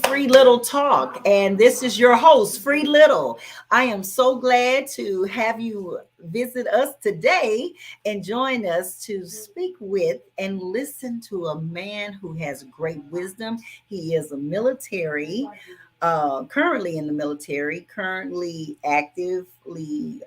Free Little Talk, and this is your host, Free Little. I am so glad to have you visit us today and join us to speak with and listen to a man who has great wisdom. He is a military, currently in the military, currently actively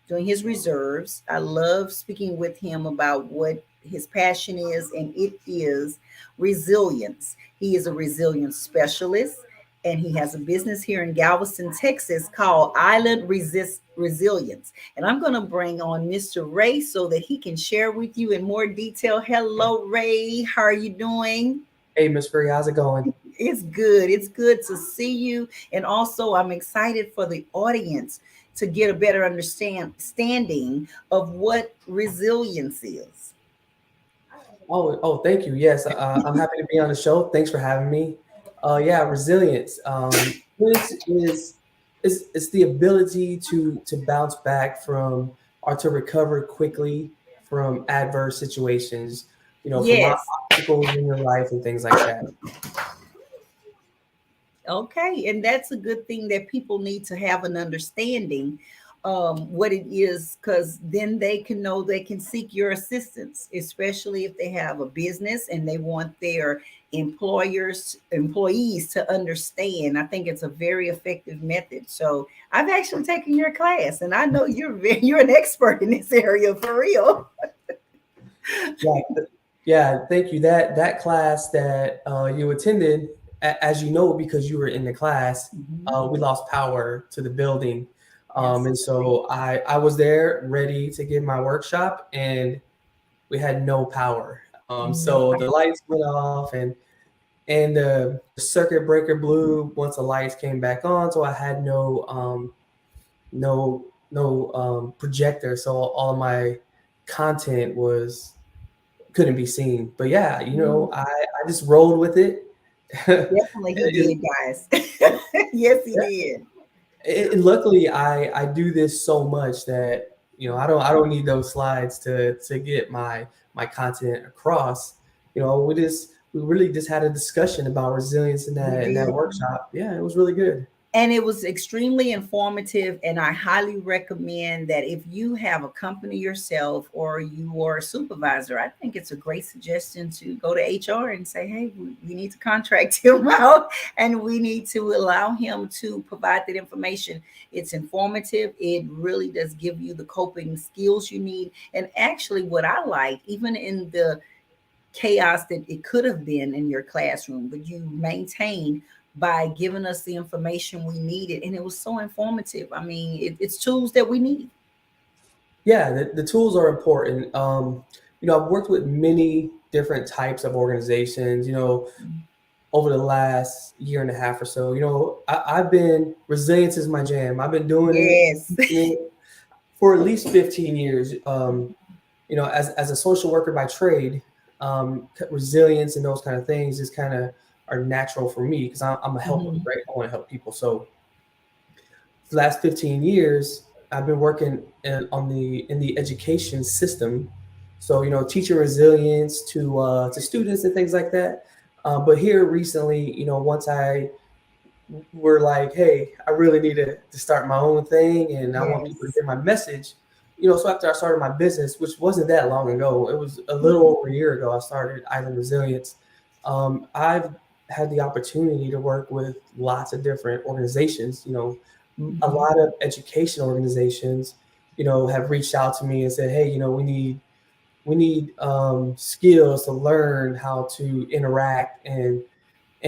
doing his reserves. I love speaking with him about what his passion is, and it is resilience. He is a resilience specialist, and he has a business here in Galveston, Texas called Island Resist Resilience. And I'm going to bring on Mr. Ray so that he can share with you in more detail. Hello, Ray. How are you doing? Hey, Miss Free, how's it going? It's good. It's good to see you. And also, I'm excited for the audience to get a better understanding of what resilience is. Thank you. Yes, I'm happy to be on the show. Thanks for having me. Yeah, resilience. Resilience is the ability to bounce back from or to recover quickly from adverse situations. From Yes. obstacles in your life and things like that. Okay, and that's a good thing that people need to have an understanding what it is, because then they can know they can seek your assistance, especially if they have a business and they want their employees to understand. I think it's a very effective method. So I've actually taken your class, and I know you're an expert in this area for real. Yeah, yeah. Thank you. That class that you attended, as you know, because you were in the class, Mhm. we lost power to the building, Yes. and so I was there ready to give my workshop, and we had no power. No. So the lights went off, and the circuit breaker blew once the lights came back on. So I had no projector, so all of my content was couldn't be seen. But yeah, I just rolled with it. Definitely, he It- did, guys. Yes, he did. and luckily, I do this so much that I don't need those slides to get my content across. We really just had a discussion about resilience in We that did. workshop. Yeah, it was really good. And it was extremely informative. And I highly recommend that if you have a company yourself or you are a supervisor, I think it's a great suggestion to go to HR and say, hey, we need to contract him out and we need to allow him to provide that information. It's informative. It really does give you the coping skills you need. And actually, what I like, even in the chaos that it could have been in your classroom, but you maintained by giving us the information we needed. And it was so informative. I mean, it's tools that we need. Yeah, the tools are important. I've worked with many different types of organizations. Over the last year and a half or so. I've been resilience is my jam. I've been doing Yes. it for at least 15 years. As a social worker by trade, resilience and those kind of things is kind of are natural for me because I'm a helper, Mhm. right? I want to help people. So the last 15 years, I've been working in the education system. So teaching resilience to students and things like that. But here recently, once I were like, hey, I really need to start my own thing and I want people to Yes. hear my message. So after I started my business, which wasn't that long ago, it was a little over a year ago, I started Island Resilience. I've had the opportunity to work with lots of different organizations. A Mhm. lot of education organizations, have reached out to me and said, hey, we need skills to learn how to interact and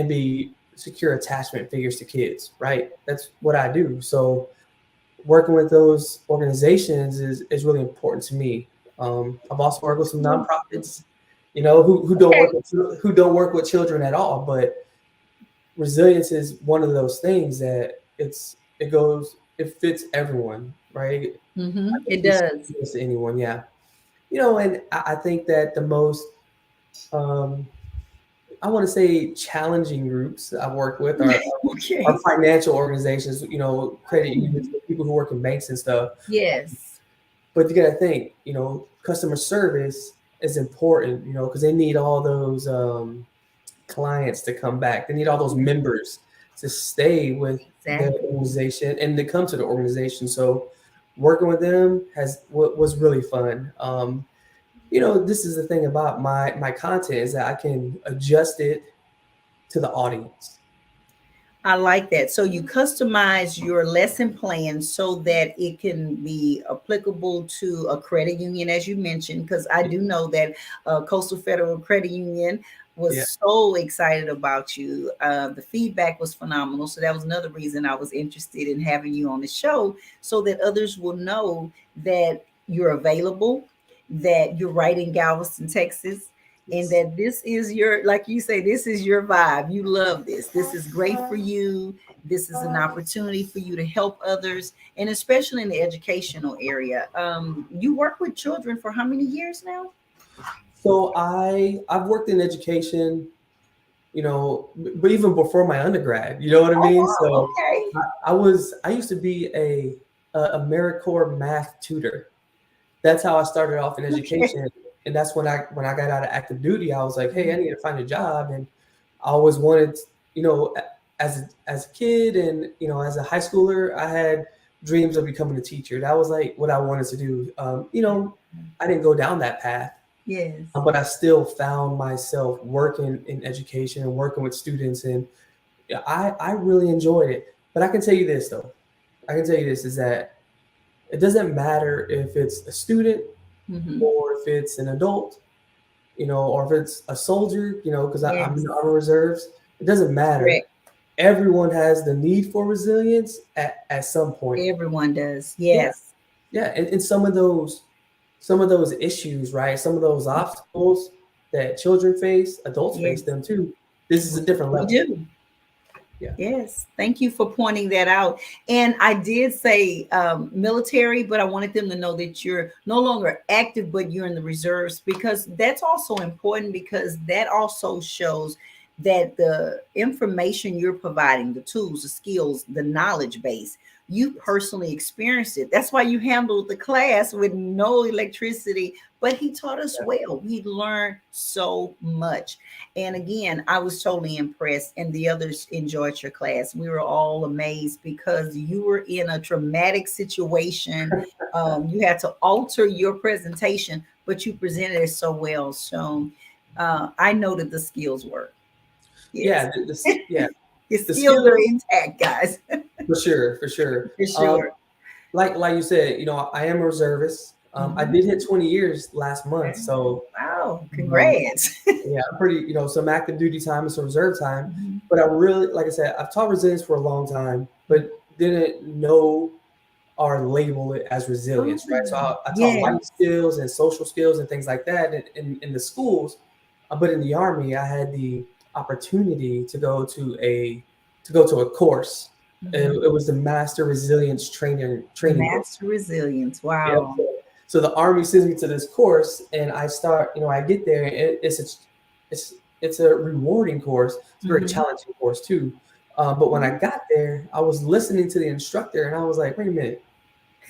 be secure attachment figures to kids, right? That's what I do. So working with those organizations is really important to me. I've also worked with some nonprofits, who don't Okay. work with children at all. But resilience is one of those things that it fits everyone, right? I think It it's does. to anyone, yeah. And I think that the most um, I want to say challenging groups I've worked with are Okay. financial organizations, credit unions, Mhm. people who work in banks and stuff. Yes. But you got to think, customer service is important, because they need all those clients to come back. They need all those members to stay with the Exactly. organization and to come to the organization. So working with them was really fun. This is the thing about my content is that I can adjust it to the audience. I like that. So you customize your lesson plan so that it can be applicable to a credit union, as you mentioned, because I do know that Coastal Federal Credit Union Yeah. was so excited about you. The feedback was phenomenal. So that was another reason I was interested in having you on the show so that others will know that you're available, that you're right in Galveston, Texas, and that this is your, like you say, this is your vibe. You love this is great for you. This is an opportunity for you to help others, and especially in the educational area. You work with children for how many years now? So I've worked in education, but even before my undergrad, you know what I Oh mean? wow, So okay. I used to be a AmeriCorps math tutor. That's how I started off in Okay. education. And that's when I got out of active duty, I was like, hey, I Mhm. need to find a job. And I always wanted, as a kid and as a high schooler, I had dreams of becoming a teacher. That was like what I wanted to do. I didn't go down that path, Yes. but I still found myself working in education and working with students, and yeah, I really enjoyed it. But I can tell you this though, I can tell you this is that it doesn't matter if it's a student Hmm. or if it's an adult, or if it's a soldier, because I'm in Yes. the Army Reserves. It doesn't matter. Correct. Everyone has the need for resilience at some point. Everyone does. Yeah, Yes. yeah, and some of those issues, right? Some of those obstacles that children face, adults face Yes. them too. This is a different We level. do. Yeah. Yes, thank you for pointing that out. And I did say military, but I wanted them to know that you're no longer active, but you're in the reserves, because that's also important, because that also shows that the information you're providing, the tools, the skills, the knowledge base, you personally experienced it. That's why you handled the class with no electricity, but he taught us well. We learned so much. And again, I was totally impressed, and the others enjoyed your class. We were all amazed because you were in a traumatic situation. You had to alter your presentation, but you presented it so well. So I know that the skills work. Yes, Yeah, yeah, your the skills are skills intact, guys, for sure, for sure. for sure. Like you said, I am a reservist. I Mhm. did hit 20 years last month, so Wow, um, congrats. yeah, I'm pretty, some active duty time and some reserve time. Mhm. But I really, like I said, I've taught resilience for a long time, but didn't know or label it as resilience, right? So Oh, I taught life yes. skills and social skills and things like that in the schools. But in the Army, I had the opportunity to go to a course. Mhm. It was the Master Resilience training course. Master resilience. Yep. Wow. So the Army sends me to this course, and I get there, and it's a rewarding course. It's a very Mhm. challenging course too. But when I got there, I was listening to the instructor, and I was like, wait a minute,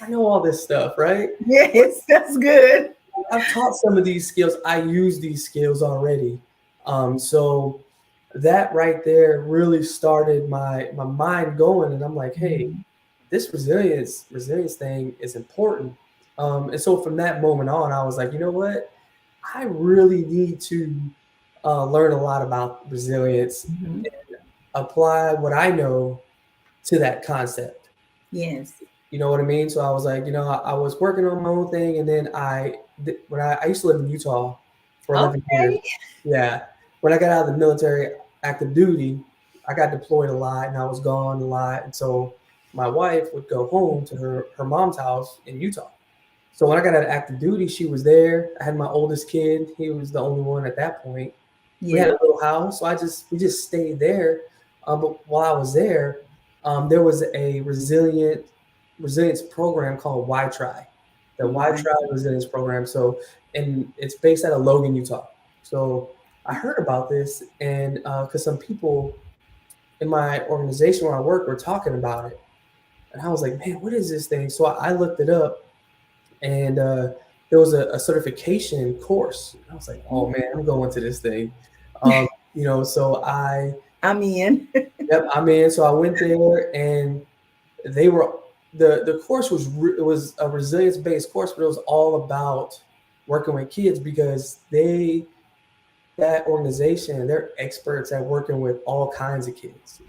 I know all this stuff, right? Yes, that's good. I've taught some of these skills. I use these skills already. So that right there really started my mind going, and I'm like, hey, Mhm. this resilience thing is important. And so from that moment on, I was like, you know what? I really need to learn a lot about resilience, Mhm. apply what I know to that concept. Yes. You know what I mean? So I was like, I was working on my own thing, and then when I used to live in Utah for 11 years. Okay. Yeah, when I got out of the military, active duty, I got deployed a lot, and I was gone a lot, and so my wife would go home to her mom's house in Utah. So when I got out of active duty, she was there. I had my oldest kid; he was the only one at that point. We had Yeah. a little house, so we just stayed there. But while I was there was a resilience program called Y-Try, the Why? Y-Try resilience program. So, and it's based out of Logan, Utah. So I heard about this, and because some people in my organization where I work were talking about it, and I was like, man, what is this thing? So I looked it up, and there was a certification course. I was like, oh man, I'm going to this thing. So I'm in. yep, I'm in. So I went there, and they were the course it was a resilience based course, but it was all about working with kids because that organization, they're experts at working with all kinds of kids.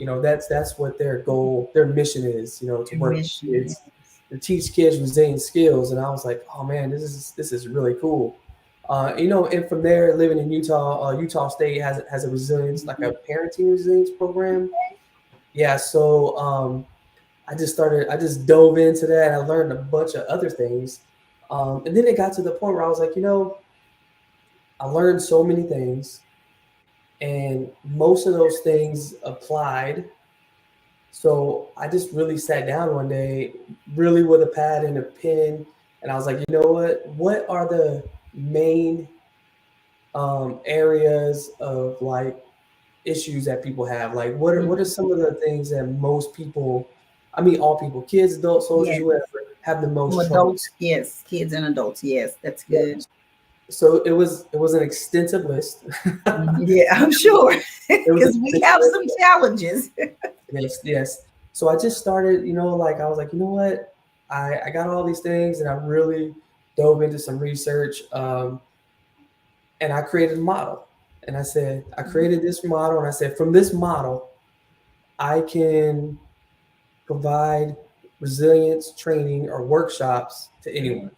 That's what their goal, their mission is. To Your work with mission, kids, yes. to teach kids resilient skills. And I was like, oh man, this is really cool. And from there, living in Utah, Utah State has a resilience, like a Mhm. parenting resilience program. Yeah, so I just dove into that. I learned a bunch of other things. And then it got to the point where I was like, I learned so many things, and most of those things applied. So I just really sat down one day, really with a pad and a pen, and I was like, you know what? What are the main areas of like issues that people have? Like, what are Mhm. some of the things that most people, I mean, all people, kids, adults, soldiers, Yes. whoever, have the Well, most trouble? adults, yes. Kids and adults, yes. That's Yeah. good. So it was an extensive list. Mhm. Yeah, I'm sure. It was Because an we have some extensive. challenges. Yes, yes. So I just started, like I was like, you know what? I got all these things, and I really dove into some research, and I created a model. And I created this model, and I said, from this model, I can provide resilience training or workshops to anyone. Yes.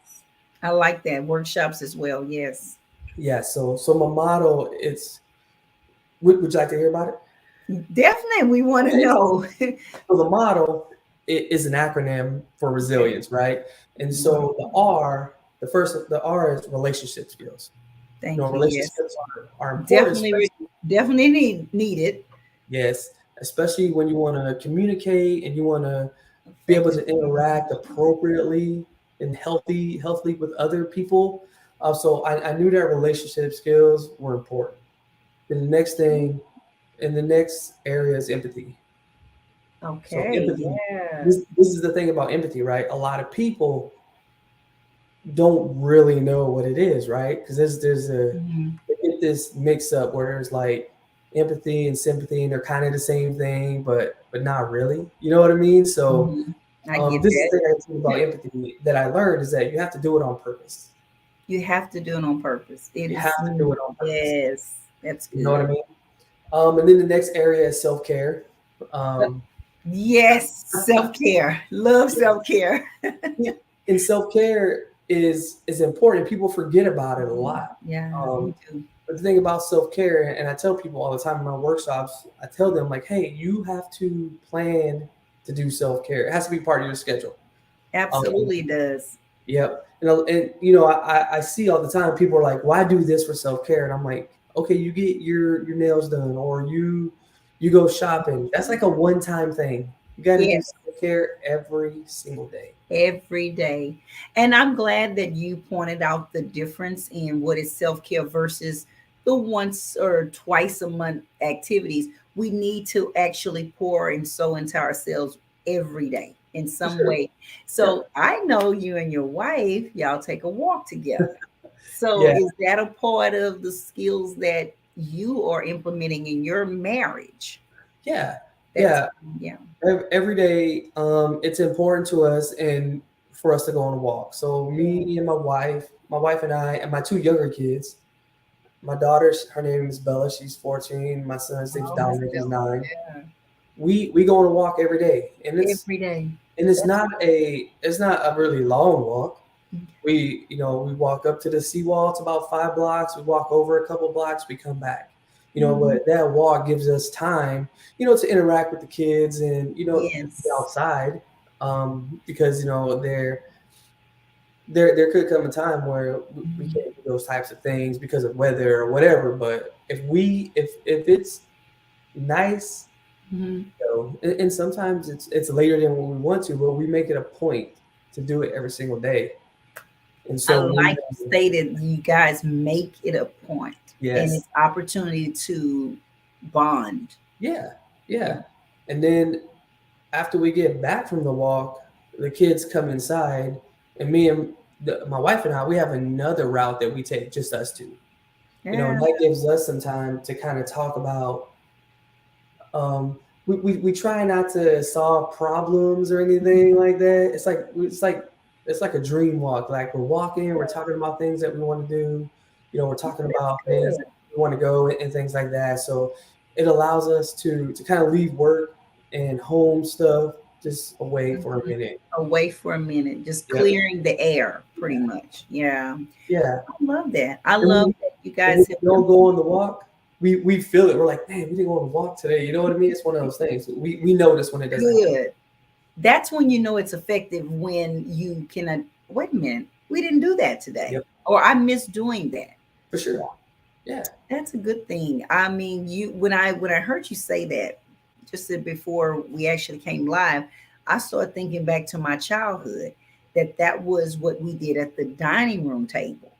I like that. Workshops as well. Yes. Yeah. So my model, would you like to hear about it? Definitely, we want to Okay. know. So the model is an acronym for Okay. resilience, right? And Mhm. so the R is relationship skills. Thank you. Yes. Relationships are important, Definitely, especially, definitely need it yes, especially when you want to communicate and you want to be able to effectively. interact appropriately and healthily with other people. So I knew that relationship skills were important. Then the next thing, and the next area is empathy. So Okay. empathy, Yes. this is the thing about empathy, right? A lot of people don't really know what it is, right? Because Mhm. they get this mix up where there's like empathy and sympathy, and they're kind of the same thing, but not really. You know what I mean? So Mhm. I get this is that. the thing I think about empathy that I learned is that you have to do it on purpose. You have to do it on purpose. It You have is, to do it on purpose. yes, that's You know what I good. mean? And then the next area is self care. Um, Yes, self care. Love self care. and self care is important. People forget about it a lot. Yeah, we Um, do. but the thing about self care, and I tell people all the time in my workshops, I tell them like, hey, you have to plan to do self care. It has to be part of your schedule. Um, Absolutely does. Yep. I see all the time people are like, "Why do this for self care?" And I'm like, "Okay, you get your nails done, or you go shopping. That's like a one time thing. You got to do Yes, self care every single day." every day. And I'm glad that you pointed out the difference in what is self care versus the once or twice a month activities. We need to actually pour and sow into ourselves every day in For some sure. way. Yep. So I know you and your wife, y'all take a walk together. So Yeah. is that a part of the skills that you are implementing in your marriage? Yeah. That's Yeah. yeah. Every day, it's important to us and for us to go on a walk. So me and my wife and I, and my two younger kids. My daughter, her name is Bella. She's 14. My son's name is Oh, Miss Dominic. He's Bella. 9. Yeah. We go on a walk every day, and Every day. That's it's not a really long walk. We walk up to the seawall. It's about 5 blocks. We walk over a couple blocks. We come back. mhm. But that walk gives us time, to interact with the kids and be Yes. outside, because there could come a time where we Mhm. can't do those types of things because of weather or whatever. But if it's nice, Mhm. and sometimes it's later than what we want to, but we make it a point to do it every single day. And I so like you stated you guys make it a point and yes, it's opportunity to bond. yeah, Yeah. yeah. And then after we get back from the walk, the kids come inside, and my wife and I, we have another route that we take, just us two. Yeah. And that gives us some time to kind of talk about. Um, we try not to solve problems or anything like that. It's like a dream walk. Like we're walking, we're talking about things that we want to do. We're talking That's about things good. that we want to go and things like that. So it allows us to kind of leave work and home stuff just away for a Mhm. minute. Away for a minute, just Yep. clearing the air, pretty much. Yeah. Yeah. I love that. I And love that you when we guys have don't go on the walk, we feel it. We're like, man, we didn't go on the walk today. You know what I mean? It's one of those things. We notice when it doesn't happen. good. That's when you know it's effective, when you can, wait a minute, we didn't do that today. Yep, Or I miss doing that. for sure. Yeah. That's a good thing. I mean, when I heard you say that, just before we actually came live, I started thinking back to my childhood, that was what we did at the dining room table.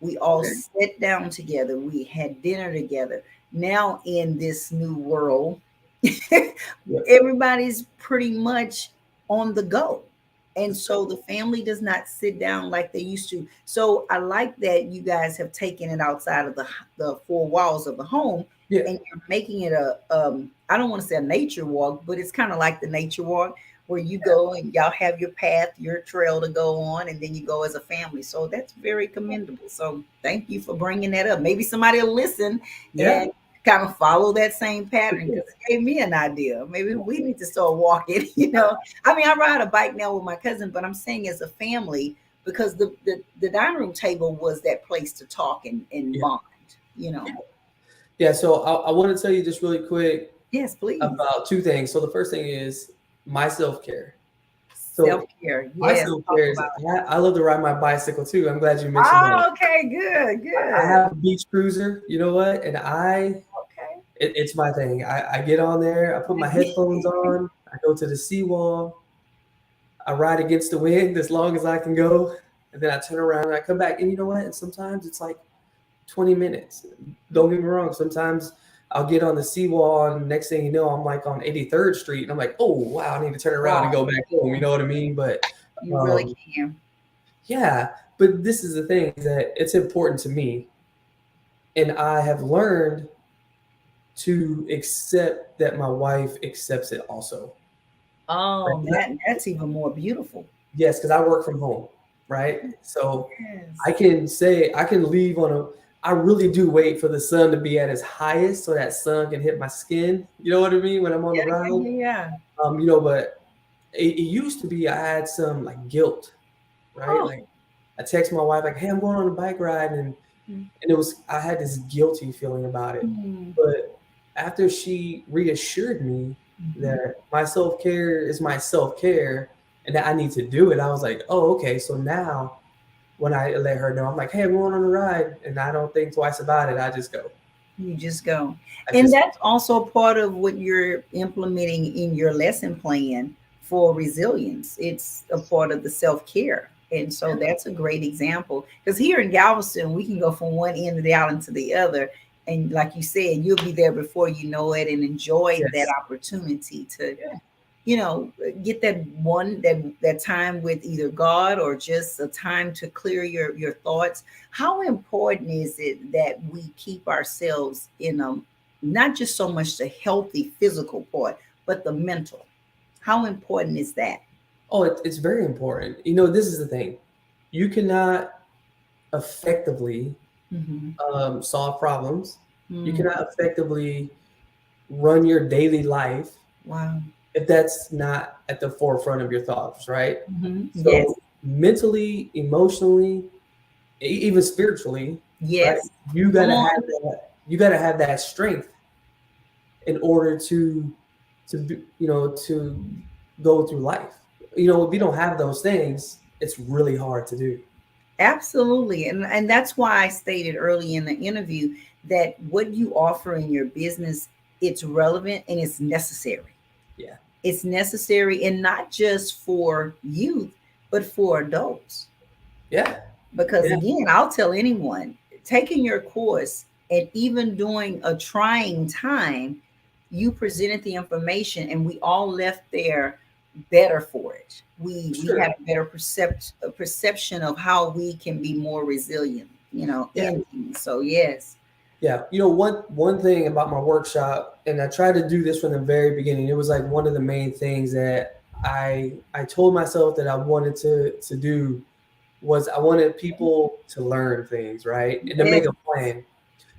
We all Okay. sat down together. We had dinner together. Now in this new world, Yep. everybody's pretty much on the go. And so the family does not sit down like they used to. So I like that you guys have taken it outside of the four walls of the home, Yeah. and you're making it I don't want to say a nature walk, but it's kind of like the nature walk where you go and y'all have your path, your trail to go on, and then you go as a family. So that's very commendable. So thank you for bringing that up. Maybe somebody will listen Yeah. and kind of follow that same For pattern, sure. because it gave me an idea. Maybe we need to start walking, you know. I mean, I ride a bike now with my cousin, but I'm saying as a family, because the dining room table was that place to talk and Yeah. bond, you know. Yeah. So I want to tell you just really quick Yes, please. about two things. So the first thing is my self care. So Self-care. my Yes, self talk care is about it. I love to ride my bicycle too. I'm glad you mentioned that. Oh, okay, good, I good. have a beach cruiser. You know what? And Okay. it's my thing. I get on there. I put my headphones on. I go to the seawall. I ride against the wind as long as I can go, and then I turn around and I come back. And you know what? And sometimes it's like 20 minutes. Don't get me wrong. Sometimes I'll get on the seawall, and next thing you know, I'm like on 83rd Street, and I'm like, oh wow, I need to turn around and Wow, go back home. You know what I mean? But you really um, can. yeah. But this is the thing, is that it's important to me, and I have learned to accept that my wife accepts it also. Right? Oh, that's even more beautiful. Yes, because I work from home, right? So Yes. I can leave on a. I really do wait for the sun to be at its highest so that sun can hit my skin. You know what I mean? When I'm on the Yeah, yeah, ride, yeah, yeah. but it used to be I had some like guilt, right? Oh. Like I text my wife like, "Hey, I'm going on a bike ride," and it was I had this guilty feeling about it. Mm. But after she reassured me Mhm. that my self care is my self care and that I need to do it, I was like, oh, okay. So now when I let her know, I'm like, hey, I'm going on a ride, and I don't think twice about it. I just go. You just go. I And just go. that's also part of what you're implementing in your lesson plan for resilience. It's a part of the self care. And so that's a great example. Because here in Galveston, we can go from one end of the island to the other. And like you said, you'll be there before you know it, and enjoy that Yes. opportunity to, Yeah. get that time with either God, or just a time to clear your thoughts. How important is it that we keep ourselves in a, not just so much the healthy physical part, but the mental? How important is that? Oh, it's very important. This is the thing. You cannot effectively Hmm. solve problems. You Mm. cannot effectively run your daily life Wow. if that's not at the forefront of your thoughts, right? Hmm. Yes. So mentally, emotionally, even spiritually, right? Yes. You Come gotta have on. that. You gotta have that strength in order to go through life. If you don't have those things, it's really hard to do. Absolutely. And that's why I stated early in the interview that what you offer in your business, it's relevant and it's necessary. Yeah, It's necessary, and not just for youth, but for adults. yeah, Because yeah, again, I'll tell anyone, taking your course and even doing a trying time, you presented the information and we all left there better for it. We sure. had a better perception of how we can be more resilient. Yeah. ending. So yes. Yeah, one thing about my workshop, and I tried to do this from the very beginning. It was like one of the main things that I told myself that I wanted to do was I wanted people to learn things, right, and to make Yes. a plan.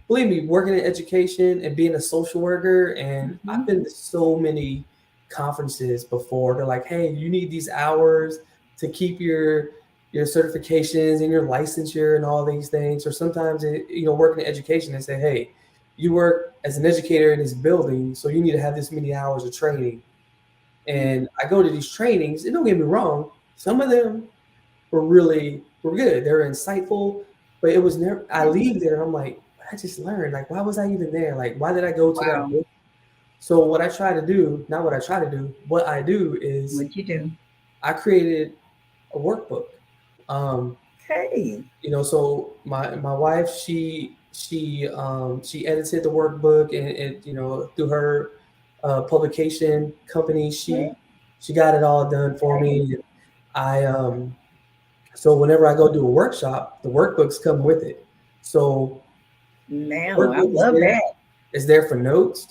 Believe me, working in education and being a social worker, and I've Mhm. been to so many conferences before. They're like, hey, you need these hours to keep your certifications and your licensure and all these things. Or sometimes, working in education, they say, hey, you work as an educator in this building, so you need to have this many hours of training. And I go to these trainings, and don't get me wrong, some of them were good. They were insightful, but it was never. I leave there and I'm like, I just learned. Like, why was I even there? Like, why did I go to that Wow. book? So what I try to do, not what I try to do, what I do is What you do? I created a workbook. Um, Okay. so my wife, she edited the workbook, and through her publication company, she got it all done for Okay. me. I So whenever I go do a workshop, the workbooks come with it. So the Now I workbook love that. is there for notes.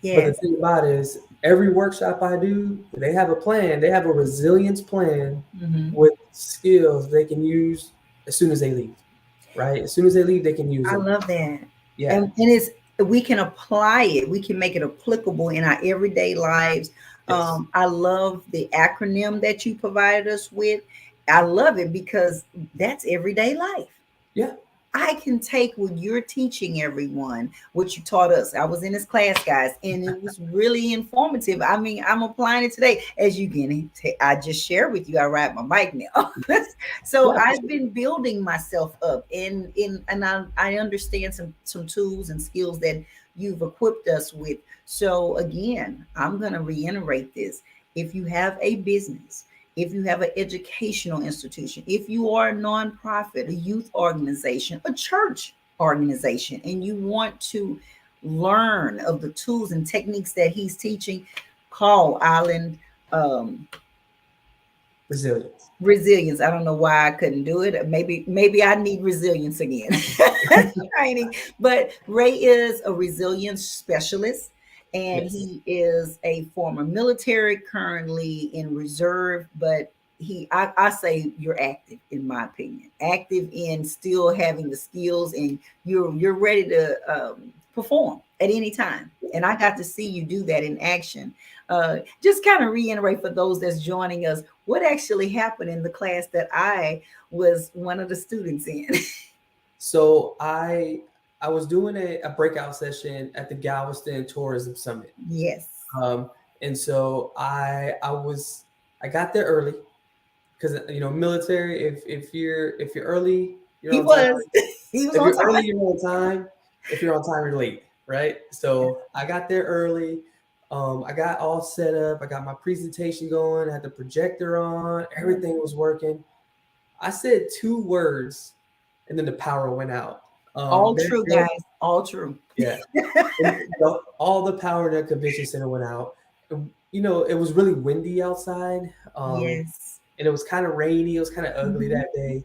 But the Yes. thing about it is, every workshop I do, they have a plan. They have a resilience plan Hmm. with skills they can use as soon as they leave. Right? As soon as they leave, they can use I them. love that. Yeah. And it's we can apply it. We can make it applicable in our everyday lives. Yes. I love the acronym that you provided us with. I love it because that's everyday life. Yeah. I can take what you're teaching everyone, what you taught us. I was in this class, guys, and it was really informative. I mean, I'm applying it today. As you can, I just shared with you. I ride my bike now, so Yeah. For I've sure. been building myself up, and I understand some tools and skills that you've equipped us with. So again, I'm going to reiterate this: if you have a business, if you have an educational institution, if you are a nonprofit, a youth organization, a church organization, and you want to learn of the tools and techniques that he's teaching, call Island um, Resilience. Resilience. I don't know why I couldn't do it. Maybe I need resilience again. Training. But Ray is a resilience specialist, and Yes. he is a former military, currently in reserve. But I say you're active, in my opinion, active in still having the skills, and you're ready to perform at any time. And I got to see you do that in action. Just kind of reiterate for those that's joining us what actually happened in the class that I was one of the students in. So I was doing a breakout session at the Galveston Tourism Summit. Yes, Um, and so I got there early because military. If you're early, you're he on time. was. He was If on you're time. early, you're on time. If you're on time, you're late, right? So I got there early. I got all set up. I got my presentation going. I had the projector on. Everything was working. I said two words, and then the power went out. All There, true, there, guys. All true. yeah, and all the power in the convention center went out. It was really windy outside, Yes. and it was kind of rainy. It was kind of ugly Mhm. that day,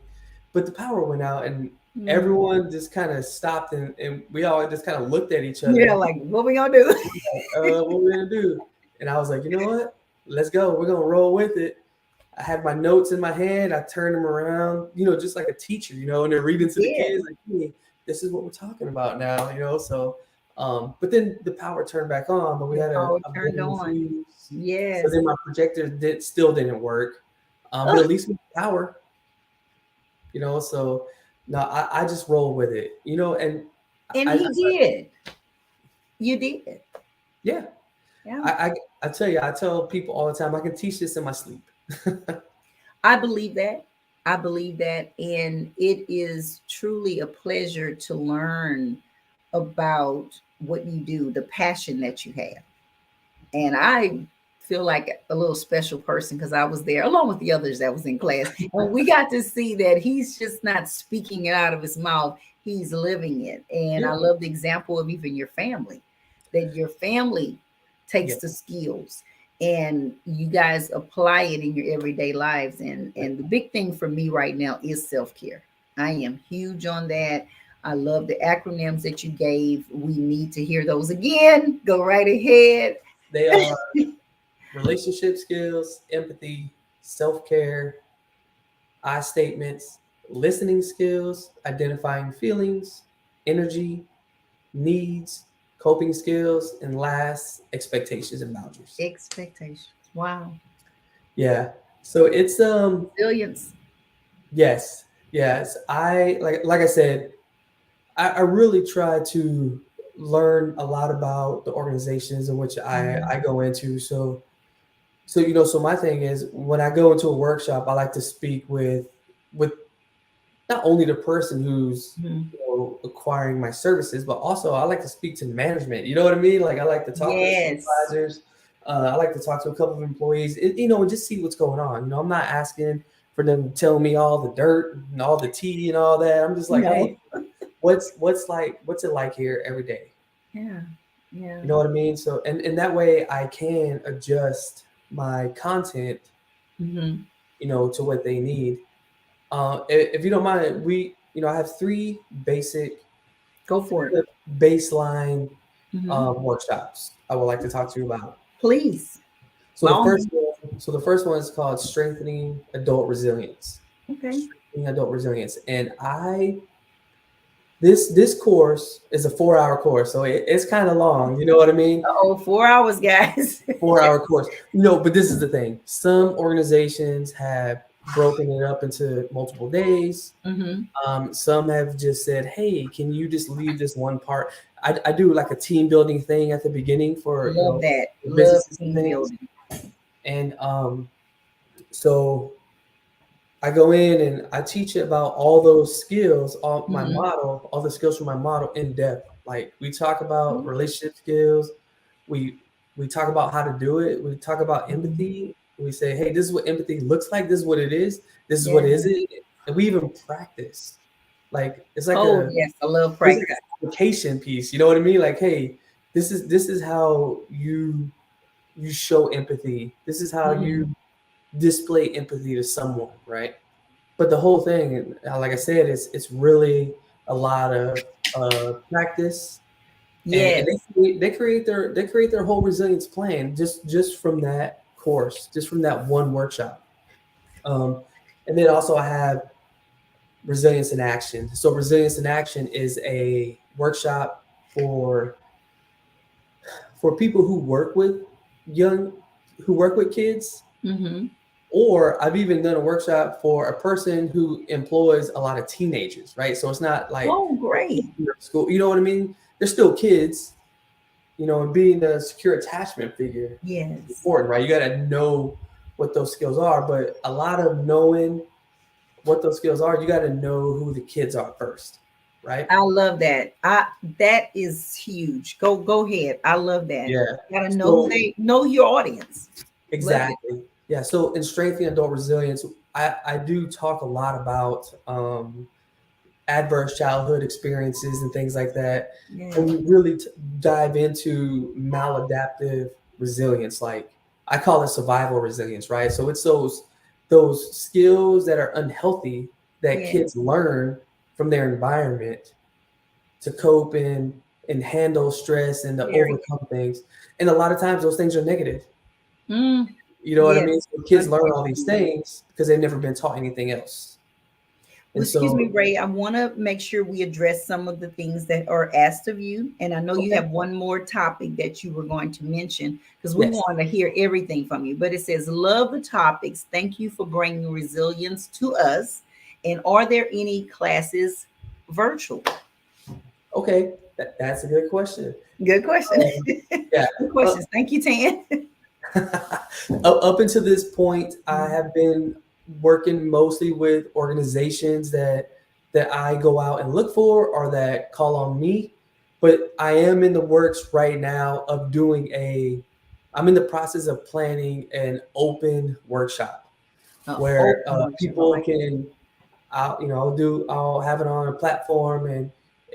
but the power went out, and Mm. everyone just kind of stopped, and we all just kind of looked at each Yeah, other. like what we gonna do? What we gonna do? And I was like, you know what? Let's go. We're gonna roll with it. I had my notes in my hand. I turned them around, just like a teacher, and they're reading to the Yeah, kids like, hey, this is what we're talking about now. So, but then the power turned back on, but we the had power a turned blinking on. fuse. So Yes. then my projector still didn't work, but Ugh, at least we had power. So no, I just roll with it. And and I he did. You did. yeah, Yeah. I tell you, I tell people all the time, I can teach this in my sleep. I believe that. I believe that. And it is truly a pleasure to learn about what you do, the passion that you have. And I feel like a little special person because I was there along with the others that was in class. And we got to see that he's just not speaking it out of his mouth, he's living it. And I Yeah, love the example of even your family, that your family takes the yes, skills and you guys apply it in your everyday lives. And yeah, the big thing for me right now is self-care. I am huge on that. I love the acronyms that you gave. We need to hear those again. Go right ahead. They are relationship skills, empathy, self-care, I statements, listening skills, identifying feelings, energy, needs, coping skills, and last, expectations and boundaries. Expectations. Wow. Yeah. So it's Resilience. yes, yes. Like I said, I really try to learn a lot about the organizations in which Mhm. I go into. So my thing is when I go into a workshop, I like to speak with not only the person who's Mhm. acquiring my services, but also I like to speak to management. You know what I mean? Like I like to talk to the Yes. supervisors. I like to talk to a couple of employees. And just see what's going on. I'm not asking for them to tell me all the dirt and all the tea and all that. I'm just like, No. hey, what's it like here every day? Yeah. Yeah. You know what I mean? So and that way I can adjust my content, Hmm. to what they need. If you don't mind, I have three basic Go for it. baseline Hmm. workshops I would like to talk to you about. Please. So By the all first means. one, so the first one is called strengthening adult resilience. Okay. Strengthening adult resilience, and this course is a 4 hour course, so it's kind of long. You know what I mean? Oh, 4 hours, guys. 4 hour course. No, but this is the thing. Some organizations have broken it up into multiple days. Hmm. Some have just said, "Hey, can you just leave this one part?" I do like a team building thing at the beginning for Love that. for Love businesses and team things, building. and so I go in and I teach about all those skills, all my Hmm. model, all the skills from my model in depth. Like we talk about relationship skills, we we talk about how to do it. We talk about Hmm. empathy. We say, "Hey, this is what empathy looks like. This is what it is. This is what Yeah. is it." And we even practice. Like it's like Oh, a yes. I love it's like practice. an application piece. You know what I mean? Like, hey, this is how you show empathy. This is how Hmm. you display empathy to someone, right? But the whole thing, like I said, it's really a lot of practice, and Yes. they create their whole resilience plan just from that course, just from that one workshop. Um, and then also I have resilience in action. So resilience in action is a workshop for people young who work with kids, Hmm. or I've even done a workshop for a person who employs a lot of teenagers, right? So it's not like Oh, great. school, you know what I mean? They're still kids, and being a secure attachment figure is Yes. important, right? You got to know what those skills are, but a lot of knowing what those skills are, you got to know who the kids are first, right? I love that. That is huge. Go ahead. I love that. Yeah. Gotta know who So they know your audience. Love it. exactly. Yeah. So in strengthening adult resilience, I do talk a lot about adverse childhood experiences and things like that. And Yeah. we really dive into maladaptive resilience. Like I call it survival resilience, right? So it's those skills that are unhealthy that Yeah. kids learn from their environment to cope and handle stress and to Very. overcome things. And a lot of times those things are negative. Mm, You know what I yes. mean? So kids learn all these Unfortunately. things because they've never been taught anything else. Well, And excuse me, so, Ray. I want to make sure we address some of the things that are asked of you. And I know you okay, have one more topic that you were going to mention because we yes. want to hear everything from you. But it says, love the topics. Thank you for bringing resilience to us. And are there any classes virtual? Okay, that's a good question. Good question. Um, yeah, Good up, questions. Thank you, Tan. up until this point, I Mhm. have been working mostly with organizations that I go out and look for or that call on me. But I am in the works right now of I'm in the process of planning an open workshop where Open workshop. I people like that. can I'll have it on a platform and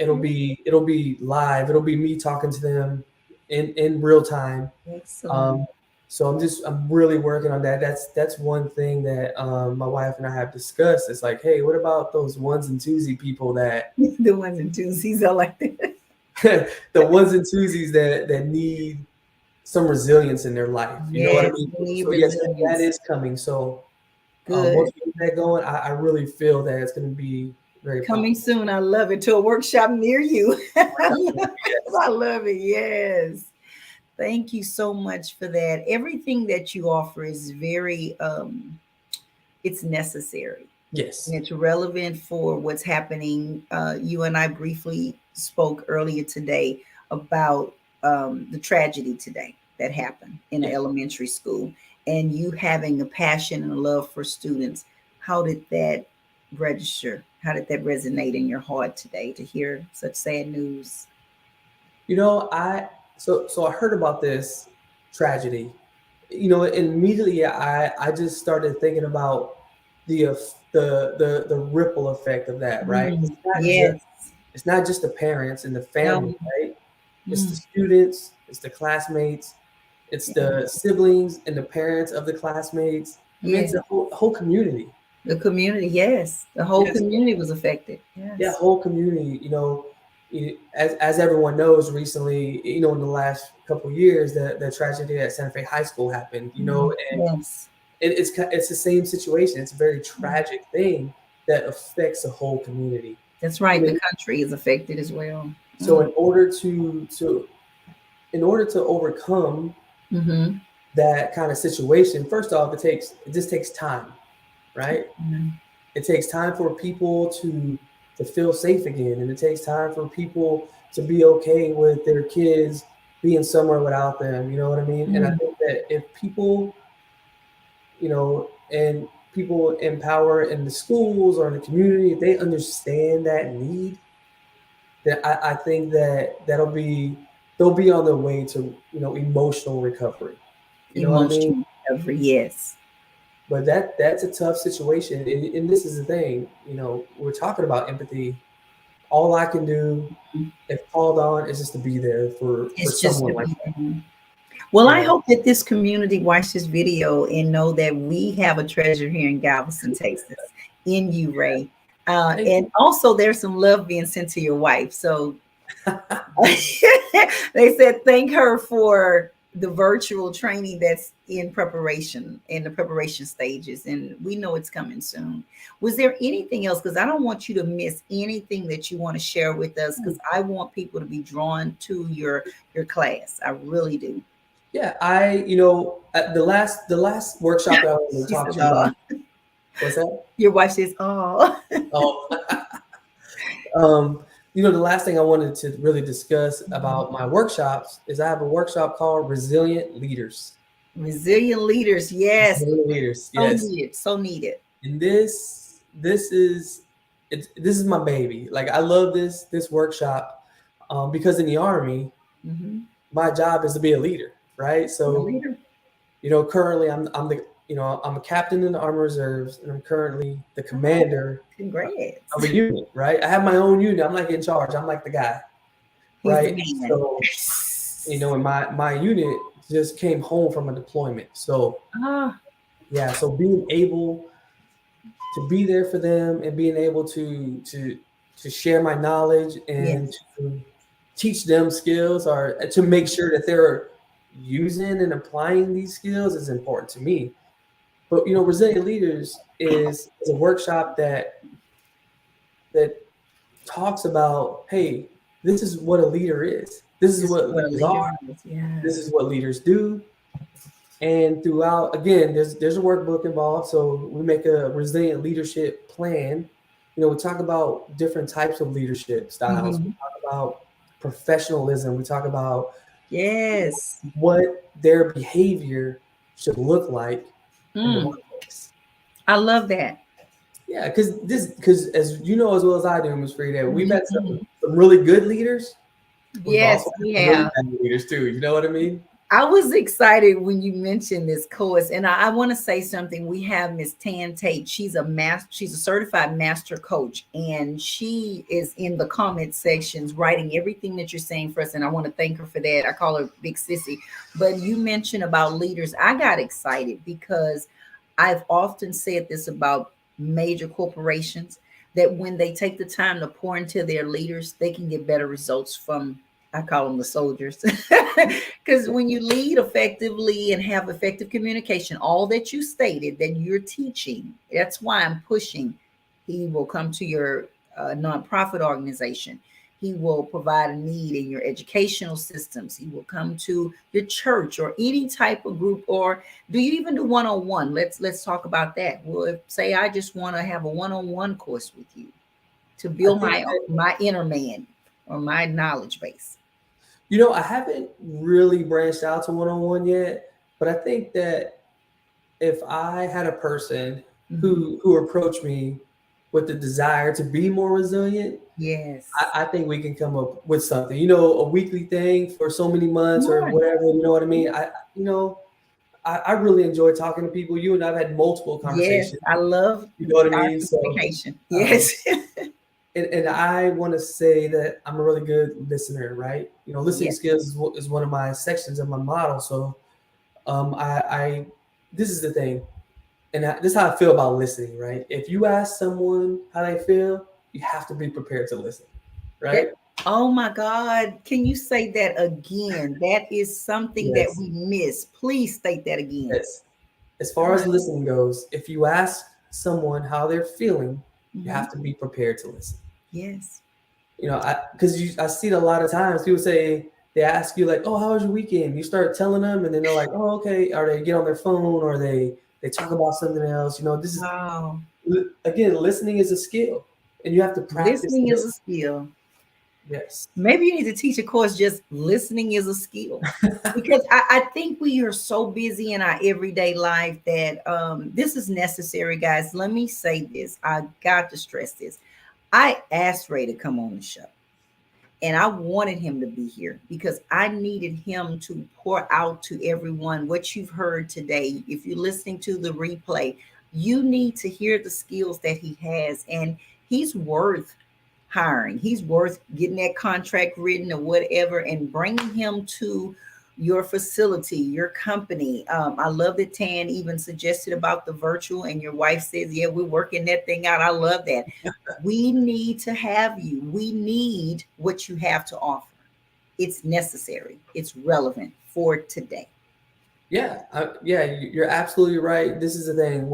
Okay. it'll be live. It'll be me talking to them in real time. Um, Excellent. So I'm really working on that. That's one thing that my wife and I have discussed. It's like, hey, what about those ones and twosy people that The ones and twosies are like that. the ones and twosies that need some resilience in their life. You know what I Yes, mean? we need So yes, that resilience. is coming. So Good. once we get that going, I really feel that it's going to be very Coming powerful. soon. I love it. To a workshop near you. Yes. I love it. Yes. Thank you so much for that. Everything that you offer is very it's necessary and Yes. it's relevant for what's happening. You and I briefly spoke earlier today about the tragedy today that happened in an Yeah. elementary school, and you having a passion and a love for students. How did that register? How did that resonate in your heart today to hear such sad news? You know, so I heard about this tragedy. You know, and immediately I just started thinking about the ripple effect of that, right? Mm, yes. It's not just the parents and the family, No. right? It's the Mm, students, it's the classmates, it's yeah. the siblings and the parents of the classmates. I mean, Yeah. it's the whole community. The community. Yes. The whole Yes, community was affected. yeah, Yes. whole community. You know, as everyone knows, recently, you know, in the last couple of years, the tragedy at Santa Fe High School happened. You know, Mm, and yes. it's the same situation. It's a very Mm. tragic thing that affects the whole community. That's I right. The mean, country is affected as well. so Mm. in order to overcome Mm-hmm. that kind of situation, first off, it just takes time, right? Mm. It takes time for people to feel safe again, and it takes time for people to be okay with their kids being somewhere without them. You know what I mean? And I Mm. think that if people, you know, and people in power in the schools or in the community, if they understand that need, then I think that they'll be on their way to, you know, emotional recovery. You know what I mean? Emotional recovery. Yes. But that's a tough situation, and this is the thing. You know, we're talking about empathy. All I can do, Mm. if called on, is just to be there for It's just to someone like be that. there. Well, You I know, hope that this community watch this video and know that we have a treasure here in Galveston, Texas, in you, Ray. thank And also, there's some love being sent to your wife. So they said thank her for the virtual training that's in preparation, in the preparation stages, and we know it's coming soon. Was there anything else, because I don't want you to miss anything that you want to share with us, because you. I want people to be drawn to your class. I really do. Yeah, you know, at the last workshop that I wanted to She talk says, to you oh, about. What's that? your wife says, oh. Oh, you know, the last thing I wanted to really discuss about my workshops is I have a workshop called Resilient Leaders. Resilient leaders, yes. Resilient Leaders, So yes. needed, so needed. And this is my baby. Like I love this workshop because in the Army, Hmm. my job is to be a leader, right? A So leader. you know, currently I'm the you know I'm a captain in the Army Reserves, and I'm currently the Oh, commander of congrats. a unit, right? I have my own unit. I'm like in charge. I'm like the guy, He's the right? man. So you know, and my unit just came home from a deployment. So Ah, yeah, so being able to be there for them and being able to share my knowledge and yes. to teach them skills or to make sure that they're using and applying these skills is important to me. But you know, Resilient Leaders is a workshop that talks about, hey, this is what a leader is. This is This is what what a leaders leader are. is. This Yes. is what leaders do. And throughout, again, there's a workbook involved. So we make a resilient leadership plan. You know, we talk about different types of leadership styles. We Hmm. talk about professionalism. We talk about Yes. what their behavior should look like in the Mm, workplace. I love that. Yeah, because as you know as well as I do, Ms. Frida, we've had Mhm. some really good leaders. We've Yes, also we had some really have. bad leaders too. You know what I mean? I was excited when you mentioned this course, and I want to say something. We have Miss Tan Tate. She's a certified master coach, and she is in the comment sections writing everything that you're saying for us. And I want to thank her for that. I call her Big Sissy. But you mentioned about leaders. I got excited because I've often said this about major corporations that when they take the time to pour into their leaders, they can get better results from, I call them the soldiers. Because when you lead effectively and have effective communication, all that you stated that you're teaching, that's why I'm pushing. He will come to your nonprofit organization. He will provide a need in your educational systems. He will come to your church or any type of group. Or do you even do one-on-one? Let's talk about that. Well, if, say I just want to have a one-on-one course with you to I build think my inner man or my knowledge base. I haven't really branched out to one-on-one yet, but I think that if I had a person Mhm. who approached me with the desire to be more resilient, Yes. I think we can come up with something. A weekly thing for so many months Come or on. whatever. You know what I mean? I really enjoy talking to people. You and I've had multiple Yes, conversations. I love You know what I our mean? So, communication. um, Yes. and I want to say that I'm a really good listener, right? Listening Yes. skills is one of my sections of my model. So, I this is the thing, and this is how I feel about listening, right? If you ask someone how they feel, you have to be prepared to listen, right? That, oh my God. Can you say that again? That is something that Yes, we miss. Please state that again. yes. As far as listening goes, if you ask someone how they're feeling, you Mhm. have to be prepared to listen. Yes. I see it a lot of times. People say they ask you like, "Oh, how was your weekend?" You start telling them, and then they're like, "Oh, okay." Or they get on their phone, or they talk about something else. This is Wow. again, listening is a skill, and you have to practice Listening is a listening. skill. Yes. Maybe you need to teach a course just listening is a skill. Because I think we are so busy in our everyday life that this is necessary, guys. Let me say this. I got to stress this. I asked Ray to come on the show. And I wanted him to be here because I needed him to pour out to everyone what you've heard today. If you're listening to the replay, you need to hear the skills that he has, and he's worth hiring. He's worth getting that contract written or whatever and bringing him to your facility, your company. I love that Tan even suggested about the virtual, and your wife says, yeah, we're working that thing out. I love that. We need to have you. We need what you have to offer. It's necessary. It's relevant for today. Yeah, yeah, you're absolutely right. This is the thing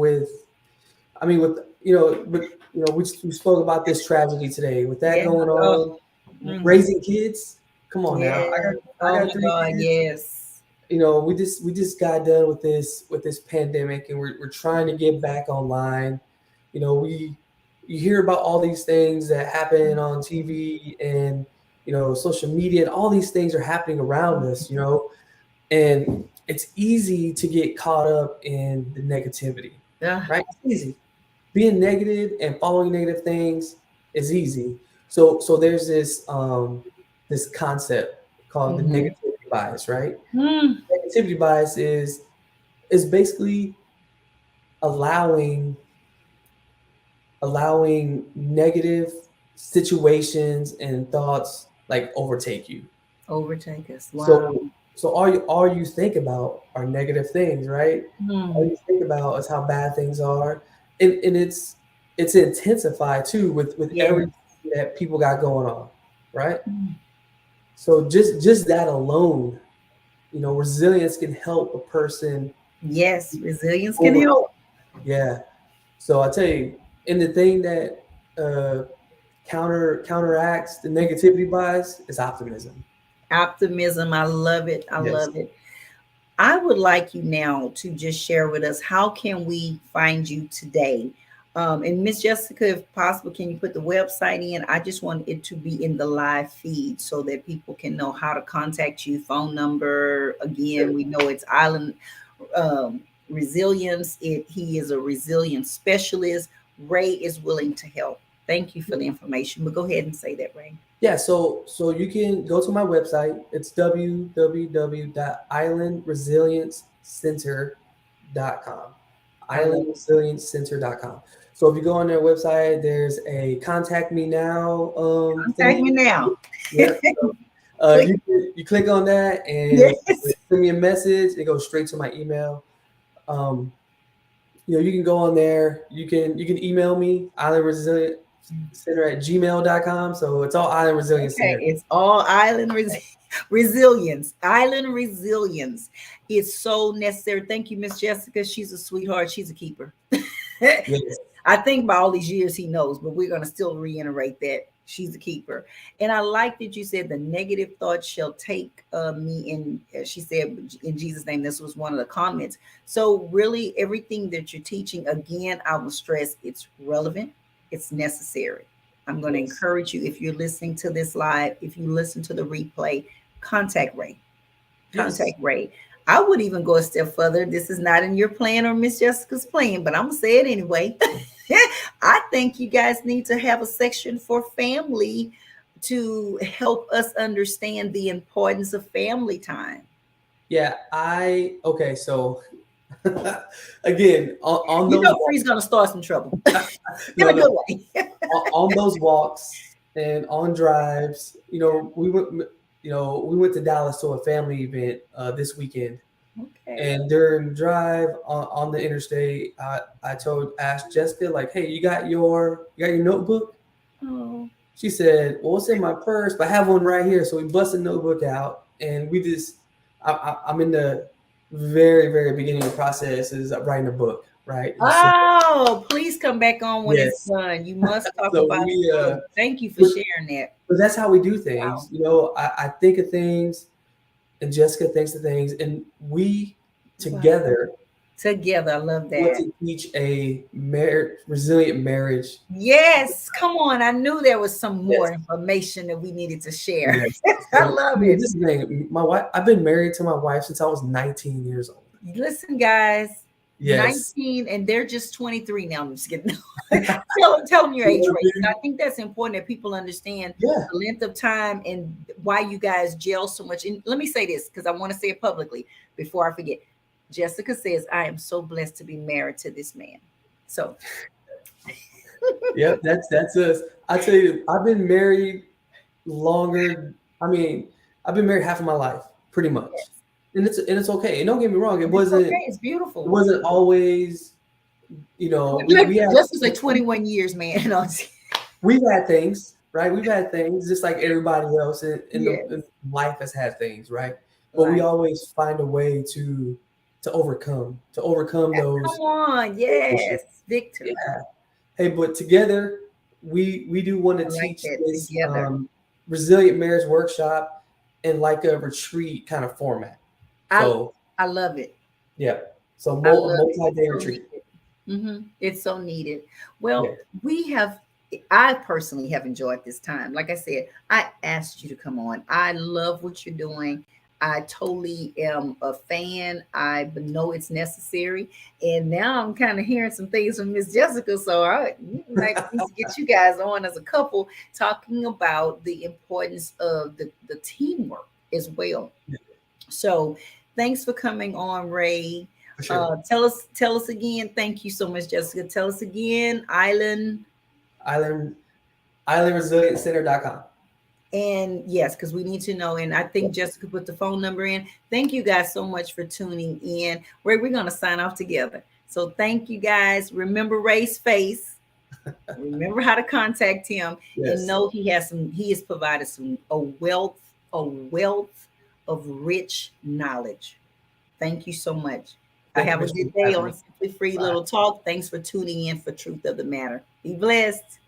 I mean, we spoke about this tragedy today. With that Yeah. going Oh, on, mhm. raising kids. Come on now, Yeah. I Oh got my three God. kids. Yes. We just got done with this pandemic, and we're trying to get back online. We you hear about all these things that happen on TV and social media, and all these things are happening around us. And it's easy to get caught up in the negativity, Uh, right? It's easy. Being negative and following negative things is easy. So there's this concept called the mhm. negativity bias, right? Mm. Negativity bias is basically allowing allowing negative situations and thoughts like overtake you. Overtake us. Wow. So all you think about are negative things, right? All Mm. you think about is how bad things are, and it's intensified too with Yeah. everything that people got going on, right? Mm. So just that alone, resilience can help a person Yes. Resilience can overcome. help. Yeah. So I tell you, and the thing that counteracts the negativity bias is optimism. Optimism. I love it. I Yes. love it. I would like you now to just share with us how can we find you today? And Miss Jessica, if possible, can you put the website in? I just want it to be in the live feed so that people can know how to contact you. Phone number. Again, Sure. we know it's Island Resilience. He is a resilience specialist. Ray is willing to help. Thank you for the information. But go ahead and say that, Ray. Yeah, so you can go to my website. It's www.islandresilienceCenter.com. I love it. IslandresilienceCenter.com. So if you go on their website, there's a contact me now Contact me thing. now. Yep. Click. You click on that and Yes. send me a message. It goes straight to my email. Um, you can go on there. You can email me, Island Resilient Center at gmail.com. So it's all Island Resilience Okay, Center. it's all resilience. Island resilience is so necessary. Thank you, Miss Jessica. She's a sweetheart. She's a keeper. Yes. I think by all these years he knows, but we're going to still reiterate that she's a keeper. And I like that you said the negative thoughts shall take me in. She said in Jesus' name, this was one of the comments. So really everything that you're teaching, again, I will stress it's relevant, it's necessary. I'm going to Yes. encourage you, if you're listening to this live, if you listen to the replay, contact Ray. Yes. Contact Ray. I would even go a step further. This is not in your plan or Miss Jessica's plan, but I'm gonna say it anyway. I think you guys need to have a section for family to help us understand the importance of family time. Yeah. Okay. So again, on You those know, Free's gonna start some trouble in no, a no, good way. on those walks and on drives, we went to Dallas to a family event this weekend. Okay. And during drive on the interstate, asked Jessica, like, hey, you got your notebook? Oh, She said, well, it's in my purse, but I have one right here. So we bust the notebook out, and I'm in the very, very beginning of the process is writing a book, right? And so, oh, please come back on when it's yes. done. You must talk So about we, the book. Thank you for but, sharing that. but that's how we do Wow. things. I think of things, and Jessica thinks of things, and we Wow. together Together. I love want that. to teach a resilient marriage. Yes, come on. I knew there was some more Yes. information that we needed to share. Yes. I So love it. this is the thing. My wife, I've been married to my wife since I was 19 years old. Listen, guys, Yes. 19 and they're just 23 now. I'm just kidding. Tell them your age range. I think that's important that people understand Yeah. the length of time and why you guys gel so much. And let me say this because I want to say it publicly before I forget. Jessica says, I am so blessed to be married to this man. So, Yep. That's us. I tell you, I've been married longer. I mean, I've been married half of my life, pretty much, yes, and it's okay. And don't get me wrong, it it's wasn't okay. It's it beautiful. wasn't always. We had Just like 21 years, man. we've had things, right? We've had things just like everybody else Yes, in life has had things, right? But we like, always find a way to overcome come those on. issues. Yes, victory. Yeah. Hey, but together we do want to I like teach that this together. resilient marriage workshop in like a retreat kind of format. I So I love it. yeah, so I love it. multi-day It's so retreat. needed. It's so needed. Yeah. Well, I personally have enjoyed this time. Like I said, I asked you to come on. I love what you're doing. I totally am a fan. I know it's necessary. And now I'm kind of hearing some things from Miss Jessica. So I might need to get you guys on as a couple talking about the importance of the teamwork as well. So thanks for coming on, Ray. For sure. Tell us again. Thank you so much, Jessica. Tell us again, Island. Island islandresilientcenter.com. And yes, because we need to know. And I think Jessica put the phone number in. Thank you guys so much for tuning in. Ray, we're going to sign off together. So thank you guys. Remember Ray's face. Remember how to contact him and Yes. know he has provided a wealth of rich knowledge. Thank you so much. I Thank you, have a Michelle, good for day having on me. Simply Free Bye. Little Talk. Thanks for tuning in for Truth of the Matter. Be blessed.